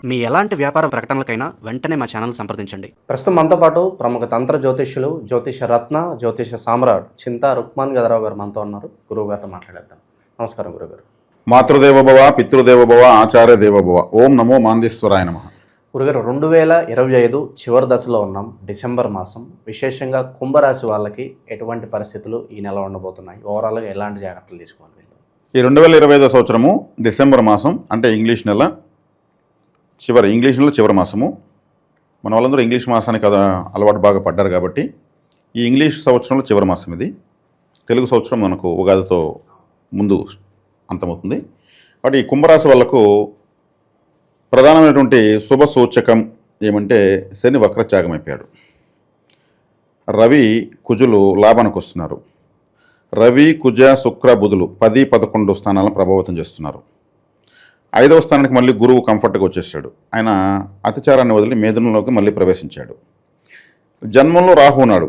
మీ ఎలాంటి వ్యాపార ప్రకటనలకైనా వెంటనే మా ఛానల్ సంప్రదించండి. ప్రస్తుతం మనతో పాటు ప్రముఖ తంత్ర జ్యోతిష్యులు, జ్యోతిష రత్న, జ్యోతిష సామ్రాట్ చింతా రుక్మాన్ గదరావు గారు మనతో ఉన్నారు. గురువు గారితో మాట్లాడేద్దాం. నమస్కారం గురుగారు. మాతృదేవోభవ, పితృదేవోభవ, ఆచార్య దేవోభవ. ఓం నమో మాందేశ్వరాయ నమః. గురుగారు, 2025 చివరి దశలో ఉన్నాం. డిసెంబర్ మాసం. విశేషంగా కుంభరాశి వాళ్ళకి ఎటువంటి పరిస్థితులు ఈ నెల ఉండబోతున్నాయి? ఓవరాల్గా ఎలాంటి జాగ్రత్తలు తీసుకోవాలి వీళ్ళు? ఈ 2025 సంవత్సరము డిసెంబర్ మాసం అంటే ఇంగ్లీష్ నెల చివరి మాసము. మన వాళ్ళందరూ ఇంగ్లీష్ మాసానికి అలవాటు బాగా పడ్డారు కాబట్టి ఈ ఇంగ్లీష్ సంవత్సరంలో చివరి మాసం ఇది. తెలుగు సంవత్సరం మనకు ఉగాదితో ముందు అంతమవుతుంది. కాబట్టి ఈ కుంభరాశి వాళ్ళకు ప్రధానమైనటువంటి శుభ సూచకం ఏమంటే శని వక్రత్యాగం అయిపోయాడు. రవి కుజులు లాభానికి వస్తున్నారు. రవి కుజ శుక్ర బుధులు 10, 11 స్థానాలను ప్రభావితం చేస్తున్నారు. 5వ స్థానానికి మళ్ళీ గురువు కంఫర్ట్గా వచ్చేసాడు. ఆయన అతిచారాన్ని వదిలి మేధనంలోకి మళ్ళీ ప్రవేశించాడు. జన్మంలో రాహు ఉన్నాడు,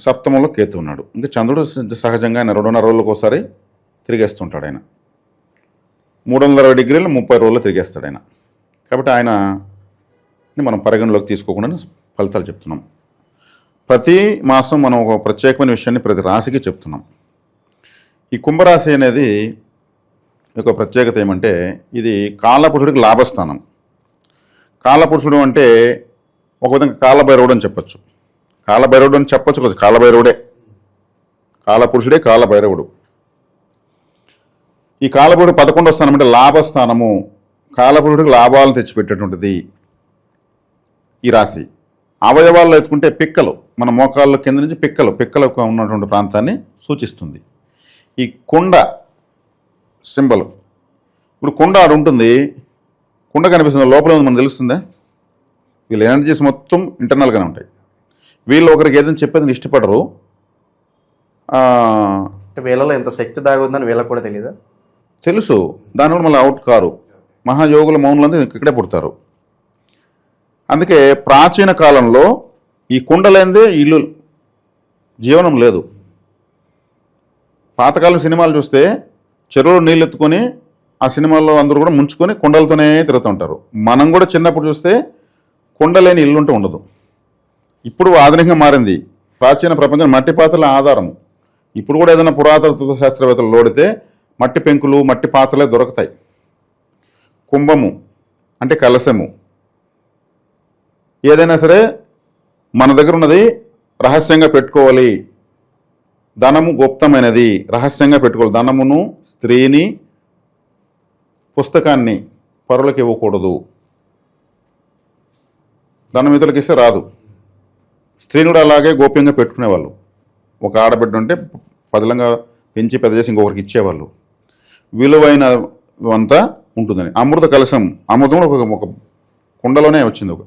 సప్తమంలో కేతు ఉన్నాడు. ఇంకా చంద్రుడు సహజంగా ఆయన 2.5 రోజులకు ఒకసారి తిరిగేస్తుంటాడు. ఆయన 360 డిగ్రీలు 30 రోజుల్లో తిరిగేస్తాడు ఆయన. కాబట్టి ఆయనని మనం పరిగణలోకి తీసుకోకుండా ఫలితాలు చెప్తున్నాం. ప్రతి మాసం మనం ఒక ప్రత్యేకమైన విషయాన్ని ప్రతి రాశికి చెప్తున్నాం. ఈ కుంభరాశి అనేది ఒక ప్రత్యేకత ఏమంటే ఇది కాలపురుషుడికి లాభస్థానం. కాలపురుషుడు అంటే ఒక విధంగా కాలభైరవుడు అని చెప్పచ్చు. కాలభైరవుడు అని చెప్పచ్చు కదా, కాలభైరవుడే, కాలపురుషుడే కాలభైరవుడు. ఈ కాలపురుడు 11వ స్థానం అంటే లాభస్థానము. కాలపురుడికి లాభాలను తెచ్చిపెట్టేటువంటిది ఈ రాశి. అవయవాల్లో ఎత్తుకుంటే పిక్కలు, మన మోకాళ్ళ కింద నుంచి పిక్కలకు ఉన్నటువంటి ప్రాంతాన్ని సూచిస్తుంది. ఈ కుండ సింబల్, ఇప్పుడు కుండ ఆడు ఉంటుంది, కుండ కనిపిస్తుంది, లోపల ఉంది మనకు తెలుస్తుందా? వీళ్ళ ఎనర్జీస్ మొత్తం ఇంటర్నల్గానే ఉంటాయి. వీళ్ళు ఒకరికి ఏదైనా చెప్పేది ఇష్టపడరు. వీళ్ళలో ఎంత శక్తి దాగుందని వీళ్ళకి కూడా తెలియదా? తెలుసు, దానివల్ల మళ్ళీ అవుట్ కారు. మహాయోగుల మౌనులంతా ఇక్కడే పుడతారు. అందుకే ప్రాచీన కాలంలో ఈ కుండలేందే ఇల్లు జీవనం లేదు. పాతకాలం సినిమాలు చూస్తే చెరువులో నీళ్ళు ఎత్తుకొని ఆ సినిమాల్లో అందరూ కూడా ముంచుకొని కుండలతోనే తిరుగుతుంటారు. మనం కూడా చిన్నప్పుడు చూస్తే కుండ లేని ఇల్లు ఉంటే ఉండదు. ఇప్పుడు ఆధునికంగా మారింది. ప్రాచీన ప్రపంచం మట్టి పాత్రల ఆధారము. ఇప్పుడు కూడా ఏదైనా పురాతన శాస్త్రవేత్తలు లోడితే మట్టి పెంకులు, మట్టి పాత్రలే దొరుకుతాయి. కుంభము అంటే కలశము. ఏదైనా సరే మన దగ్గర ఉన్నది రహస్యంగా పెట్టుకోవాలి. ధనము గుప్తమైనది, రహస్యంగా పెట్టుకోవాలి. ధనమును, స్త్రీని, పుస్తకాన్ని పరులకు ఇవ్వకూడదు. ధనం ఇతరులకు ఇస్తే రాదు. స్త్రీని కూడా అలాగే గోప్యంగా పెట్టుకునేవాళ్ళు. ఒక ఆడబిడ్డ ఉంటే పదిలంగా పెంచి పెద్ద చేసి ఇంకొకరికి ఇచ్చేవాళ్ళు. విలువైన అంతా ఉంటుందని. అమృత కలశం, అమృతం కూడా ఒక కుండలోనే వచ్చింది, ఒక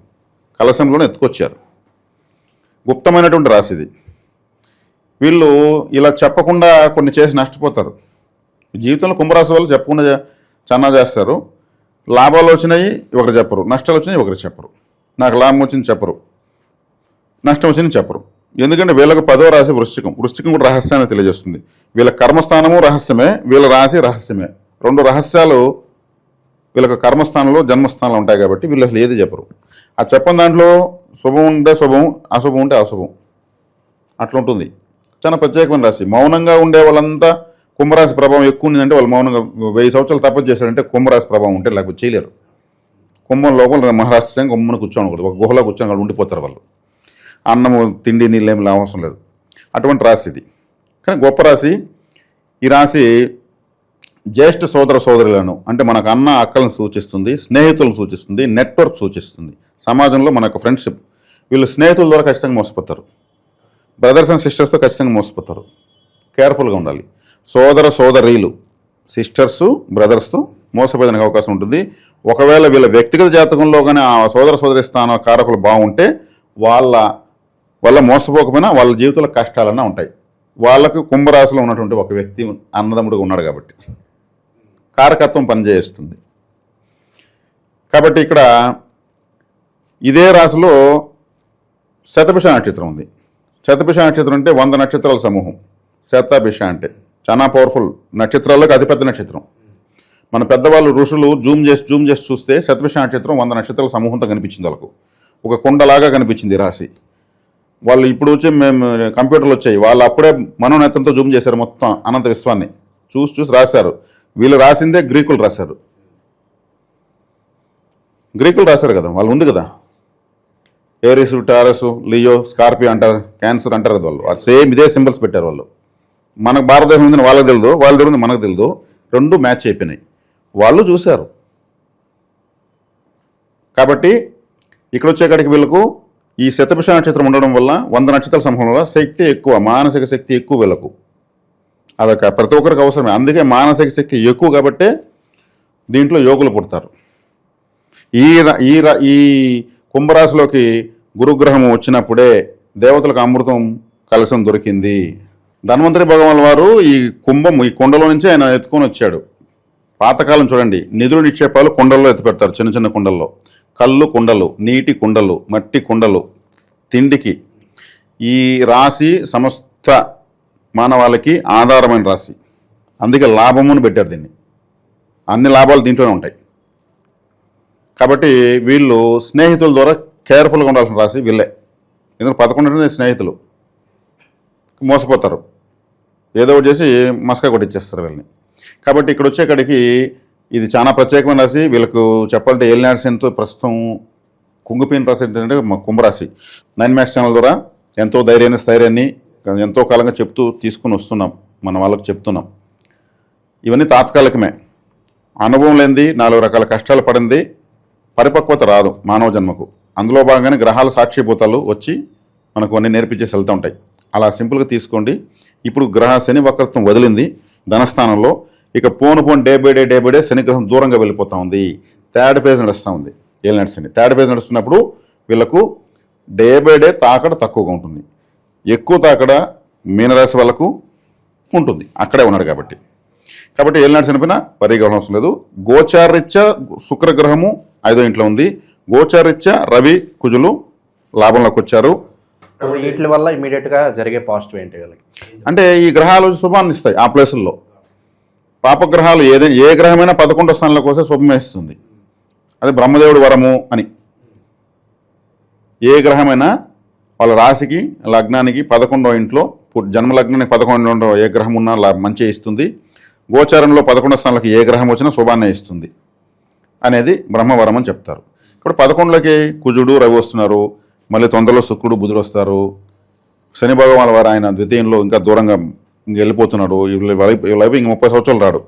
కలశంలోనే ఎత్తుకొచ్చారు. గుప్తమైనటువంటి రాశిది. వీళ్ళు ఇలా చెప్పకుండా కొన్ని చేసి నష్టపోతారు. జీవితంలో కుంభరాశి వాళ్ళు చెప్పకుండా చాలా చేస్తారు. లాభాలు వచ్చినాయి ఒకరు చెప్పరు, నష్టాలు వచ్చినాయి ఒకరు చెప్పరు. నాకు లాభం వచ్చింది చెప్పరు, నష్టం వచ్చింది చెప్పరు. ఎందుకంటే వీళ్ళకు 10వ రాశి వృశ్చికం. వృశ్చికం కూడా రహస్యాన్ని తెలియజేస్తుంది. వీళ్ళ కర్మస్థానము రహస్యమే, వీళ్ళ రాశి రహస్యమే. 2 రహస్యాలు వీళ్ళకి కర్మస్థానంలో, జన్మస్థానంలో ఉంటాయి. కాబట్టి వీళ్ళు అసలు ఏది చెప్పరు. ఆ చెప్పని దాంట్లో శుభం ఉంటే శుభం, అశుభం ఉంటే అశుభం, అట్లా ఉంటుంది. చాలా ప్రత్యేకమైన రాశి. మౌనంగా ఉండే వాళ్ళంతా కుంభరాశి ప్రభావం ఎక్కువ ఉందంటే వాళ్ళు మౌనంగా 1000 సంవత్సరాలు తపస్సు చేశారంటే కుంభరాశి ప్రభావం ఉంటే, లేకపోతే చేయలేరు. కుంభం లోపల మహారాష్ట్రం గుమ్మను కూర్చోనకూడదు, ఒక గుహలో కూర్చొని వాళ్ళు ఉండిపోతారు. వాళ్ళు అన్నము, తిండి, నీళ్ళు ఏమి అవసరం లేదు. అటువంటి రాశి ఇది. కానీ గొప్ప రాశి ఈ రాశి. జ్యేష్ఠ సోదర సోదరులను అంటే మనకు అన్న అక్కలను సూచిస్తుంది, స్నేహితులను సూచిస్తుంది, నెట్వర్క్ సూచిస్తుంది. సమాజంలో మన యొక్క ఫ్రెండ్షిప్. వీళ్ళు స్నేహితుల ద్వారా ఖచ్చితంగా మోసపోతారు. బ్రదర్స్ అండ్ సిస్టర్స్తో ఖచ్చితంగా మోసపోతారు. కేర్ఫుల్గా ఉండాలి. సోదర సోదరీలు, సిస్టర్సు, బ్రదర్స్తో మోసపోయేదానికి అవకాశం ఉంటుంది. ఒకవేళ వీళ్ళ వ్యక్తిగత జాతకంలో కానీ ఆ సోదర సోదరి స్థాన కారకులు బాగుంటే వాళ్ళ వల్ల మోసపోకపోయినా వాళ్ళ జీవితంలో కష్టాలన్నా ఉంటాయి. వాళ్ళకు కుంభరాశిలో ఉన్నటువంటి ఒక వ్యక్తి అన్నదమ్ముడుగా ఉన్నాడు కాబట్టి కారకత్వం పనిచేస్తుంది. కాబట్టి ఇక్కడ ఇదే రాశిలో శతభిష నక్షత్రం ఉంది. శతభిష నక్షత్రం అంటే 100 నక్షత్రాల సమూహం. శతభిష అంటే చాలా పవర్ఫుల్ నక్షత్రాలకు అతిపెద్ద నక్షత్రం. మన పెద్దవాళ్ళు ఋషులు జూమ్ చేసి చూస్తే శతభిష నక్షత్రం 100 నక్షత్రాల సమూహంతో కనిపించింది వాళ్ళకు. ఒక కొండలాగా కనిపించింది రాశి. వాళ్ళు ఇప్పుడు వచ్చి మేము కంప్యూటర్లు వచ్చాయి, వాళ్ళు అప్పుడే మనోనేత్రంతో జూమ్ చేశారు మొత్తం అనంత విశ్వాన్ని చూసి రాశారు. వీళ్ళు రాసిందే గ్రీకులు రాశారు కదా, వాళ్ళు ఉంది కదా, ఏరిస్, టారస్, లియో, స్కార్పియో అంటారు, క్యాన్సర్ అంటారు కదా, వాళ్ళు సేమ్ ఇదే సింబల్స్ పెట్టారు వాళ్ళు. మనకు భారతదేశం ఉందని వాళ్ళకి తెలియదు, వాళ్ళ దగ్గర మనకు తెలియదు, రెండు మ్యాచ్ అయిపోయినాయి. వాళ్ళు చూశారు. కాబట్టి ఇక్కడ వచ్చేకాడికి వీళ్ళకు ఈ శతభిష నక్షత్రం ఉండడం వల్ల 100 నక్షత్రాల సమూహం వల్ల శక్తి ఎక్కువ, మానసిక శక్తి ఎక్కువ వీళ్ళకు. అదొక ప్రతి ఒక్కరికి అవసరమే. అందుకే మానసిక శక్తి ఎక్కువ కాబట్టే దీంట్లో యోగులు పుడతారు. ఈ కుంభరాశిలోకి గురుగ్రహం వచ్చినప్పుడే దేవతలకు అమృతం కలశం దొరికింది. ధన్వంతరి భగవాన్ వారు ఈ కుండలో నుంచి ఆయన ఎత్తుకొని వచ్చాడు. పాతకాలం చూడండి, నిధులు నిక్షేపాలు కుండల్లో ఎత్తి పెడతారు, చిన్న చిన్న కుండల్లో. కళ్ళు కుండలు, నీటి కుండలు, మట్టి కుండలు, తిండికి. ఈ రాశి సమస్త మానవాళికి ఆధారమైన రాశి. అందుకే లాభమును పెట్టారు దీన్ని. అన్ని లాభాలు దీంట్లోనే ఉంటాయి. కాబట్టి వీళ్ళు స్నేహితుల ద్వారా కేర్ఫుల్గా ఉండాల్సిన రాశి వీళ్ళే. ఎందుకంటే 11 స్నేహితులు మోసపోతారు, ఏదో ఒకటి చేసి మస్కా కొట్టిచ్చేస్తారు వీళ్ళని. కాబట్టి ఇక్కడ వచ్చేకాడికి ఇది చాలా ప్రత్యేకమైన రాశి. వీళ్ళకు చెప్పాలంటే ఏలినాటి శనితో ప్రస్తుతం కుంగిపోయిన రాశి ఏంటంటే కుంభరాశి. 9 మ్యాక్స్ ఛానల్ ద్వారా ఎంతో స్థైర్యాన్ని ఎంతో కాలంగా తీసుకుని వస్తున్నాం, మన వాళ్ళకు చెప్తున్నాం. ఇవన్నీ తాత్కాలికమే. అనుభవం లేనిది, 4 రకాల కష్టాలు పడింది పరిపక్వత రాదు మానవ జన్మకు. అందులో భాగంగానే గ్రహాలు సాక్షిభూతాలు వచ్చి మనకు అన్నీ నేర్పించేసి వెళ్తూ ఉంటాయి. అలా సింపుల్గా తీసుకోండి. ఇప్పుడు శని వక్రత్వం వదిలింది ధనస్థానంలో. ఇక పోను డే బై డే శనిగ్రహం దూరంగా వెళ్ళిపోతూ ఉంది. థర్డ్ ఫేజ్ నడుస్తూ ఉంది ఏలినాటి శని. థర్డ్ ఫేజ్ నడుస్తున్నప్పుడు వీళ్ళకు డే బై డే తాకడ తక్కువగా ఉంటుంది. ఎక్కువ తాకడ మీనరాశి వాళ్ళకు ఉంటుంది, అక్కడే ఉన్నాడు కాబట్టి. ఏలినాటి శని పైన వరిగా అవసరం లేదు. గోచారరీత్యా శుక్రగ్రహము 5వ ఇంట్లో ఉంది. గోచారరీత్యా రవి, కుజులు లాభంలోకి వచ్చారు. వీటి వల్ల ఇమీడియట్గా జరిగే పాజిటివ్ ఏంటి వీళ్ళకి అంటే ఈ గ్రహాలు శుభాన్ని ఇస్తాయి. ఆ ప్లేసుల్లో పాపగ్రహాలు ఏ గ్రహమైనా 11వ స్థానంలోకి వస్తే శుభమే ఇస్తుంది. అది బ్రహ్మదేవుడి వరము అని. ఏ గ్రహమైనా వాళ్ళ రాశికి లగ్నానికి 11వ ఇంట్లో, జన్మలగ్నానికి 11వ ఏ గ్రహం ఉన్నా మంచి ఇస్తుంది. గోచారంలో 11వ స్థానంలోకి ఏ గ్రహం వచ్చినా శుభాన్ని ఇస్తుంది అనేది బ్రహ్మవరం అని చెప్తారు. ఇప్పుడు 11లోకి కుజుడు, రవి వస్తున్నారు. మళ్ళీ తొందరలో శుక్రుడు, బుధుడు వస్తారు. శని భగవాన్ వారు ఆయన ద్వితీయంలో ఇంకా దూరంగా వెళ్ళిపోతున్నాడు. వీళ్ళ ఇంక 30 సంవత్సరాలు రాడు.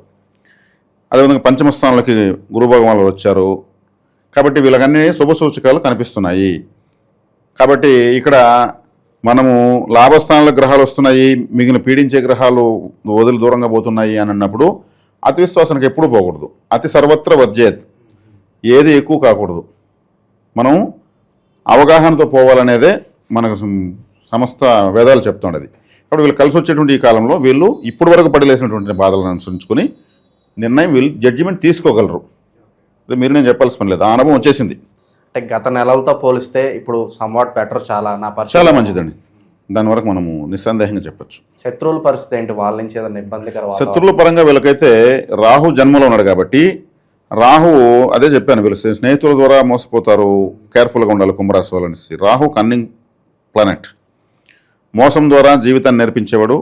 అదేవిధంగా పంచమ స్థానంలోకి గురు భగవాన్ వారు వచ్చారు. కాబట్టి వీళ్ళకన్నీ శుభ సూచకాలు కనిపిస్తున్నాయి. కాబట్టి ఇక్కడ మనము లాభస్థానాల గ్రహాలు వస్తున్నాయి, మిగిలిన పీడించే గ్రహాలు వదిలి దూరంగా పోతున్నాయి అని అన్నప్పుడు అతి విశ్వాసానికి ఎప్పుడు పోకూడదు. అతి సర్వత్ర వర్జేత్, ఏది ఎక్కువ కాకూడదు. మనం అవగాహనతో పోవాలనేదే మనకు సమస్త వేదాలు చెప్తుండేది. కాబట్టి వీళ్ళు కలిసి వచ్చేటువంటి ఈ కాలంలో వీళ్ళు ఇప్పటి వరకు పడిలేసినటువంటి బాధలను అనుసరించుకొని వీళ్ళు జడ్జిమెంట్ తీసుకోగలరు. అదే మీరు నేను చెప్పాల్సిన పని లేదు, ఆ అనుభవం వచ్చేసింది. అంటే గత నెలలతో పోలిస్తే ఇప్పుడు సమ్వాట్ బెటర్, చాలా మంచిదండి. దాని వరకు మనము నిస్సందేహంగా చెప్పచ్చు. శత్రువుల పరిస్థితి ఏంటి? వాళ్ళ నుంచి ఏదైనా ఇబ్బందికర? శత్రువుల పరంగా వీళ్ళకైతే రాహు జన్మలో ఉన్నాడు కాబట్టి రాహు, అదే చెప్పాను, వీళ్ళు స్నేహితుల ద్వారా మోసపోతారు, కేర్ఫుల్గా ఉండాలి కుంభరాశి వాళ్ళనేసి. Rahu cunning planet. మోసం ద్వారా జీవితాన్ని నేర్పించేవాడు.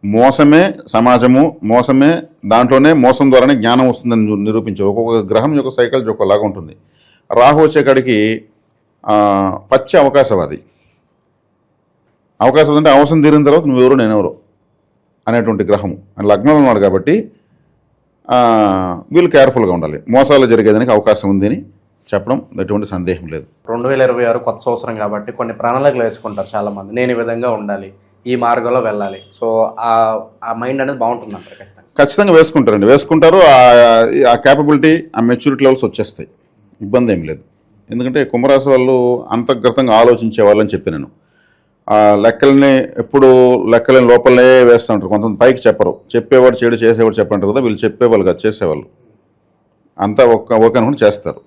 మోసమే సమాజము, మోసమే దాంట్లోనే మోసం ద్వారానే జ్ఞానం వస్తుందని నిరూపించే ఒక్కొక్క గ్రహం యొక్క సైకిల్ ఒకలాగా ఉంటుంది. రాహు వచ్చేకాడికి పచ్చి అవకాశవాది. అవకాశం అంటే అవసరం తీరిన తర్వాత నువ్వెవరు నేనెవరు అనేటువంటి గ్రహము లగ్నంలో ఉన్నాడు కాబట్టి వీళ్ళు కేర్ఫుల్గా ఉండాలి. మోసాలు జరిగేదానికి అవకాశం ఉందని చెప్పడం ఎటువంటి సందేహం లేదు. 2026 కొత్త సంవత్సరం కాబట్టి కొన్ని ప్రణాళికలు వేసుకుంటారు చాలామంది. నేను ఈ విధంగా ఉండాలి, ఈ మార్గంలో వెళ్ళాలి. సో ఆ మైండ్ అనేది బాగుంటుంది అంటారు. ఖచ్చితంగా వేసుకుంటారు. ఆ క్యాపబిలిటీ, ఆ మెచ్యూరిటీ లెవెల్స్ వచ్చేస్తాయి. ఇబ్బంది ఏం లేదు. ఎందుకంటే కుంభరాశి వాళ్ళు అంతర్గతంగా ఆలోచించే వాళ్ళని చెప్పి నేను లెక్కల్ని ఎప్పుడు లెక్కలని లోపలనే వేస్తూ ఉంటారు. కొంతమంది పైకి చెప్పరు, చెప్పేవాడు చెడు చేసేవాడు చెప్పంటారు కదా, వీళ్ళు చెప్పేవాళ్ళు కాదు, చేసేవాళ్ళు. అంతా ఓకే అనుకుని చేస్తారు.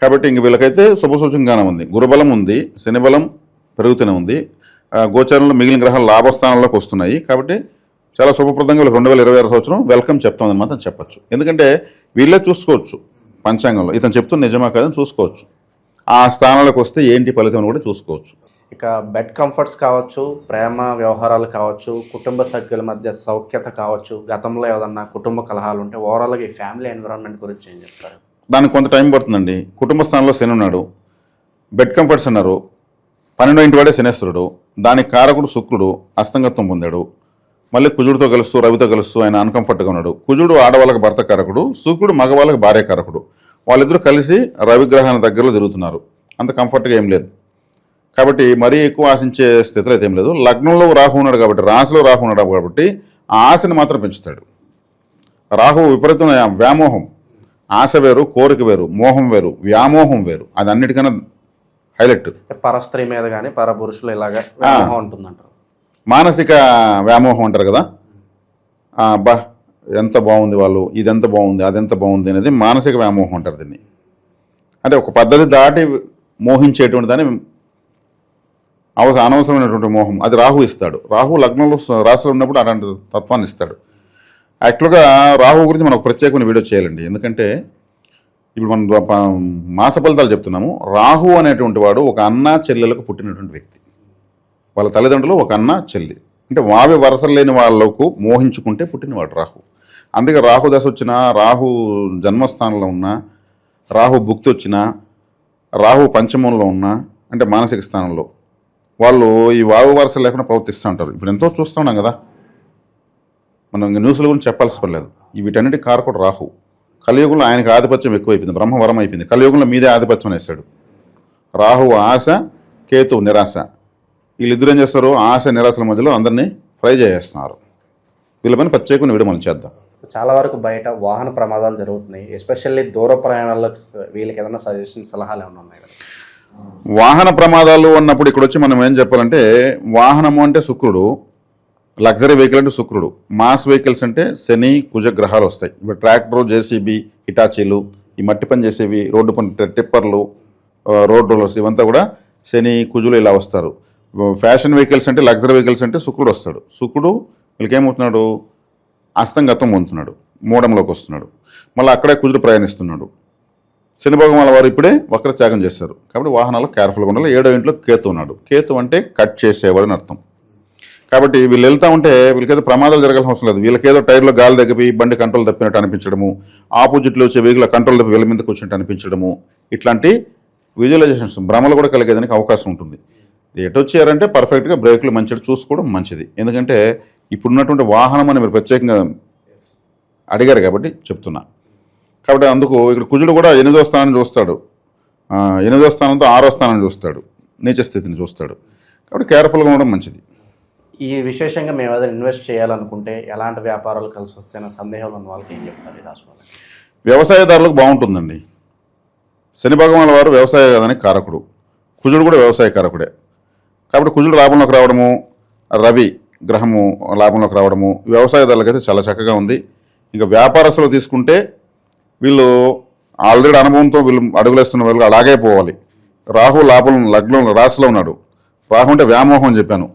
కాబట్టి ఇంక వీళ్ళకైతే శుభసూచకంగానే ఉంది. గురుబలం ఉంది, శనిబలం పెరుగుతూనే ఉంది. గోచారంలో మిగిలిన గ్రహాలు లాభస్థానంలోకి వస్తున్నాయి. కాబట్టి చాలా శుభప్రదంగా 2026 సంవత్సరం వెల్కమ్ చెప్తామని మాత్రం చెప్పచ్చు. ఎందుకంటే వీళ్ళే చూసుకోవచ్చు పంచాంగంలో ఇతను చెప్తున్న నిజమా కాదని చూసుకోవచ్చు. ఆ స్థానాలకు వస్తే ఏంటి ఫలితం కూడా చూసుకోవచ్చు. ఇక బెడ్ కంఫర్ట్స్ కావచ్చు, ప్రేమ వ్యవహారాలు కావచ్చు, కుటుంబ సభ్యుల మధ్య సౌఖ్యత కావచ్చు, గతంలో ఏదన్నా కుటుంబ కలహాలు ఉంటే ఓవరాల్గా ఈ ఫ్యామిలీ ఎన్విరాన్మెంట్ గురించి ఏం చెప్తారు? దానికి కొంత టైం పడుతుందండి. కుటుంబ స్థానంలో శని ఉన్నాడు, బెడ్ కంఫర్ట్స్ అన్నారు, 12వ ఇంటి వాడే శనేశ్వరుడు, దానికి కారకుడు శుక్రుడు అస్తంగత్వం పొందాడు. మళ్ళీ కుజుడితో కలుస్తూ రవితో కలుస్తూ ఆయన అన్కంఫర్ట్గా ఉన్నాడు. కుజుడు ఆడవాళ్ళకి భర్త కారకుడు, శుక్రుడు మగవాళ్ళకి భార్య కారకుడు. వాళ్ళిద్దరూ కలిసి రవిగ్రహాల దగ్గరలో తిరుగుతున్నారు. అంత కంఫర్ట్గా ఏం లేదు. కాబట్టి మరీ ఎక్కువ ఆశించే స్థితిలో అయితే ఏం లేదు. లగ్నంలో రాహు ఉన్నాడు కాబట్టి, రాశిలో రాహు ఉన్నాడు కాబట్టి ఆ ఆశని మాత్రం పెంచుతాడు. రాహు విపరీతమైన వ్యామోహం. ఆశ వేరు, కోరిక వేరు, మోహం వేరు, వ్యామోహం వేరు. అది అన్నిటికన్నా హైలైట్. పరస్త్రీ మీద కానీ పరపురుషులు ఇలాగా వ్యామోహం ఉంటుందంటారు. మానసిక వ్యామోహం అంటారు కదా, అబ్బా ఎంత బాగుంది వాళ్ళు, ఇదెంత బాగుంది, అదెంత బాగుంది అనేది మానసిక వ్యామోహం అంటారు దీన్ని. అంటే ఒక పద్ధతి దాటి మోహించేటువంటి దాన్ని అనవసరమైనటువంటి మోహం అది రాహు ఇస్తాడు. రాహు లగ్నంలో రాశిలో ఉన్నప్పుడు అలాంటి తత్వాన్ని ఇస్తాడు. యాక్చువల్గా రాహు గురించి మనం ఒక ప్రత్యేకమైన వీడియో చేయాలండి. ఎందుకంటే ఇప్పుడు మనం మాస ఫలితాలు చెప్తున్నాము. రాహు అనేటువంటి వాడు ఒక అన్న చెల్లెలకు పుట్టినటువంటి వ్యక్తి. వాళ్ళ తల్లిదండ్రులు ఒక అన్న చెల్లి, అంటే వావి వరసలు లేని వాళ్ళకు మోహించుకుంటే పుట్టినవాడు రాహు. అందుకే రాహు దశ వచ్చినా, రాహు జన్మస్థానంలో ఉన్నా, రాహు భుక్తి వచ్చినా, రాహు పంచమంలో ఉన్నా, అంటే మానసిక స్థానంలో వాళ్ళు ఈ వావి వరస లేకుండా ప్రవర్తిస్తూ ఉంటారు. ఇప్పుడు ఎంతో చూస్తూ ఉన్నాం కదా, మనం న్యూస్ల గురించి చెప్పాల్సి పడలేదు. వీటన్నిటి కారకుడు రాహు. కలియుగంలో ఆయనకు ఆధిపత్యం ఎక్కువైపోయింది, బ్రహ్మవరం అయిపోయింది. కలియుగంలో మీదే ఆధిపత్యం వేస్తాడు. రాహు ఆశ, కేతు నిరాశ. వీళ్ళిద్దరు ఏం చేస్తారు? ఆశ నిరాశల మధ్యలో అందరినీ ఫ్రై చేసేస్తున్నారు. వీళ్ళ పని ప్రత్యేకమైన వీడియో మనం చేద్దాం. చాలా వరకు బయట వాహన ప్రమాదాలు జరుగుతున్నాయి. ఎస్పెషల్లీ దూర ప్రయాణాల్లో వీళ్ళకి ఏదైనా సజెషన్, సలహాలు ఏమైనా ఉన్నాయి కదా? వాహన ప్రమాదాలు ఉన్నప్పుడు ఇక్కడ వచ్చి మనం ఏం చెప్పాలంటే, వాహనము అంటే శుక్రుడు, లగ్జరీ వెహికల్ అంటే శుక్రుడు, మాస్ వెహికల్స్ అంటే శని కుజ గ్రహాలు వస్తాయి. ఇప్పుడు ట్రాక్టర్, జేసీబీ, హిటాచీలు, ఈ మట్టి పని చేసేవి, రోడ్డు పని టిప్పర్లు, రోడ్ రోలర్స్, ఇవంతా కూడా శని కుజులు ఇలా వస్తారు. ఫ్యాషన్ వెహికల్స్ అంటే, లగ్జరీ వెహికల్స్ అంటే శుక్రుడు వస్తాడు. శుక్రుడు వీళ్ళకేమవుతున్నాడు? అస్తంగతం పొందుతున్నాడు, మూఢంలోకి వస్తున్నాడు. మళ్ళీ అక్కడే కుజుడు ప్రయాణిస్తున్నాడు. శని భగవాన్ వారు ఇప్పుడే వక్రత్యాగం చేశారు. కాబట్టి వాహనాలు కేర్ఫుల్గా ఉండాలి. 7వ ఇంట్లో కేతు ఉన్నాడు. కేతు అంటే కట్ చేసేవాడు అని అర్థం. కాబట్టి వీళ్ళు వెళ్తూ ఉంటే వీళ్ళకేదో ప్రమాదాలు జరగాల్సిన అవసరం లేదు. వీళ్ళకేదో టైర్లో గాలి తగ్గిపోయి బండి కంట్రోల్ తప్పినట్టు అనిపించడము, ఆపోజిట్లో వచ్చే వెహికల్ కంట్రోల్ తప్పి వీళ్ళ మీదకి వచ్చినట్టు అనిపించడము, ఇట్లాంటి విజువలైజేషన్స్, భ్రమలు కూడా కలిగేదానికి అవకాశం ఉంటుంది. ఎటు వచ్చారంటే పర్ఫెక్ట్గా బ్రేకులు మంచిగా చూసుకోవడం మంచిది. ఎందుకంటే ఇప్పుడున్నటువంటి వాహనం అని మీరు ప్రత్యేకంగా అడిగారు కాబట్టి చెప్తున్నా. కాబట్టి అందుకు ఇక్కడ కుజుడు కూడా 8వ స్థానాన్ని చూస్తాడు, 8వ స్థానంతో 6వ స్థానాన్ని చూస్తాడు, నీచ స్థితిని చూస్తాడు. కాబట్టి కేర్ఫుల్గా ఉండడం మంచిది. ఈ విశేషంగా మేము ఏదైనా ఇన్వెస్ట్ చేయాలనుకుంటే ఎలాంటి వ్యాపారాలు కలిసి వస్తాయన్న సందేహాలు ఉన్న వాళ్ళకి ఏం చెప్తారు ఈ రాశి వాళ్ళకి? వ్యవసాయదారులకు బాగుంటుందండి. శని భగవాన్ వారు వ్యవసాయానికి కారకుడు, కుజుడు కూడా వ్యవసాయ కారకుడే. కాబట్టి కుజుడు లాభంలోకి రావడము, రవి గ్రహము లాభంలోకి రావడము వ్యవసాయదారులకైతే చాలా చక్కగా ఉంది. ఇంకా వ్యాపారస్తులు తీసుకుంటే వీళ్ళు ఆల్రెడీ అనుభవంతో వీళ్ళు అడుగులేస్తున్న వాళ్ళు అలాగే పోవాలి. రాహు లాభం లగ్నం రాశిలో ఉన్నాడు. రాహు అంటే వ్యామోహం అని చెప్పాను.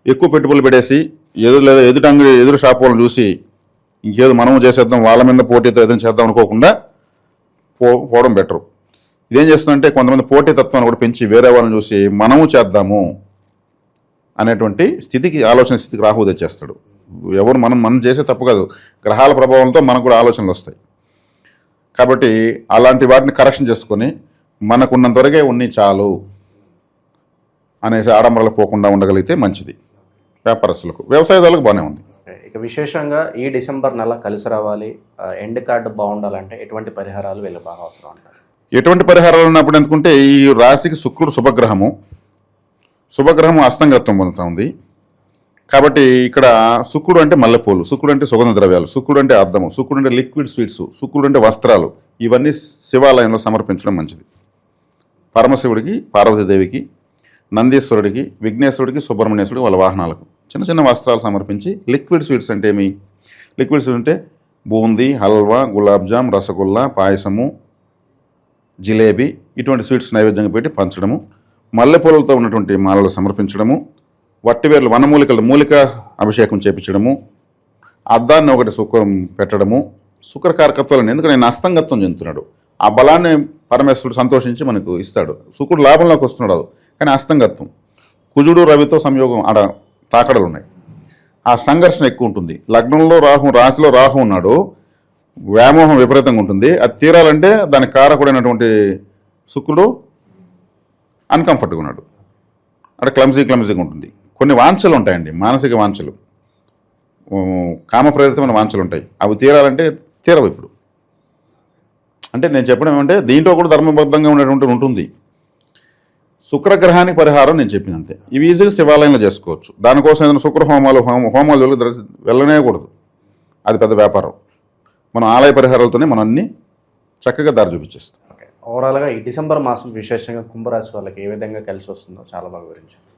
ఎక్కువ పెట్టుబడులు పెట్టేసి ఎదురు షాప్ వాళ్ళని చూసి ఇంకేదో మనము చేసేద్దాం, వాళ్ళ మీద పోటీతో ఏదైనా చేద్దాం అనుకోకుండా పోవడం బెటరు. ఇదేం చేస్తుందంటే కొంతమంది పోటీతత్వాన్ని కూడా పెంచి వేరే వాళ్ళని చూసి మనము చేద్దాము అనేటువంటి స్థితికి, ఆలోచన స్థితికి రాహు తెచ్చేస్తాడు. ఎవరు మనం చేసే తప్పు కాదు, గ్రహాల ప్రభావంతో మనకు కూడా ఆలోచనలు వస్తాయి. కాబట్టి అలాంటి వాటిని కరెక్షన్ చేసుకొని మనకున్నంతవరకే ఉన్ని చాలు అనేసి ఆడంబరాలకు పోకుండా ఉండగలిగితే మంచిది. వ్యాపారస్తులకు, వ్యవసాయదారులకు బాగానే ఉంది. ఇక విశేషంగా ఈ డిసెంబర్ నెల కలిసి రావాలి, ఎండ్ కార్డు బాగుండాలంటే ఎటువంటి పరిహారాలు వీళ్ళు బాగా అవసరం అంటారు? ఎటువంటి పరిహారాలు ఉన్నప్పుడు ఎందుకంటే ఈ రాశికి శుక్రుడు శుభగ్రహము అస్తంగత్వం పొందుతూ ఉంది. కాబట్టి ఇక్కడ శుక్రుడు అంటే మల్లెపూలు, శుక్రుడు అంటే సుగంధ ద్రవ్యాలు, శుక్రుడు అంటే అద్దము, శుక్రుడు అంటే లిక్విడ్ స్వీట్స్, శుక్రుడు అంటే వస్త్రాలు, ఇవన్నీ శివాలయంలో సమర్పించడం మంచిది. పరమశివుడికి, పార్వతీదేవికి, నందీశ్వరుడికి, విఘ్నేశ్వరుడికి, సుబ్రహ్మణ్యేశ్వరుడికి వాళ్ళ వాహనాలకు చిన్న చిన్న వస్త్రాలు సమర్పించి, లిక్విడ్ స్వీట్స్ అంటే ఏమి? లిక్విడ్ స్వీట్స్ అంటే బూందీ, హల్వా, గులాబ్జామ్, రసగుల్లా, పాయసము, జిలేబీ, ఇటువంటి స్వీట్స్ నైవేద్యంగా పెట్టి పంచడము, మల్లెపూలతో ఉన్నటువంటి మాలలు సమర్పించడము, వట్టివేర్లు, మూలిక అభిషేకం చేపించడము, అద్దాన్ని ఒకటి శుక్రం పెట్టడము, శుక్ర కారకత్వాలను, ఎందుకంటే నేను అస్తంగత్వం చెందుతున్నాడు, ఆ బలాన్ని పరమేశ్వరుడు సంతోషించి మనకు ఇస్తాడు. శుక్రుడు లాభంలోకి వస్తున్నాడు, కానీ అస్తంగత్వం. కుజుడు రవితో సంయోగం ఆడ తాకడలు ఉన్నాయి, ఆ సంఘర్షణ ఎక్కువ ఉంటుంది. లగ్నంలో రాహు, రాశిలో రాహు ఉన్నాడు, వ్యామోహం విపరీతంగా ఉంటుంది. అది తీరాలంటే దానికి కారకుడైనటువంటి శుక్రుడు అన్కంఫర్ట్గా ఉన్నాడు, అక్కడ క్లమ్జీగా ఉంటుంది. కొన్ని వాంఛలు ఉంటాయండి, మానసిక వాంఛలు, కామప్రేరితమైన వాంఛలు ఉంటాయి. అవి తీరాలంటే తీరవు. ఇప్పుడు అంటే నేను చెప్పడం ఏమంటే దీంట్లో కూడా ధర్మబద్ధంగా ఉండేటువంటి ఉంటుంది. శుక్రగ్రహానికి పరిహారం నేను చెప్పింది అంతే. ఇవి ఈజీగా శివాలయంలో చేసుకోవచ్చు. దానికోసం ఏదైనా శుక్ర హోమాలు వెళ్ళనే కూడదు, అది పెద్ద వ్యాపారం. మనం ఆలయ పరిహారాలతోనే మనం అన్ని చక్కగా దారి చూపించేస్తాం. ఓకే, ఓవరాల్గా ఈ డిసెంబర్ మాసం విశేషంగా కుంభరాశి వాళ్ళకి ఏ విధంగా కలిసి వస్తుందో చాలా బాగా వివరించారు.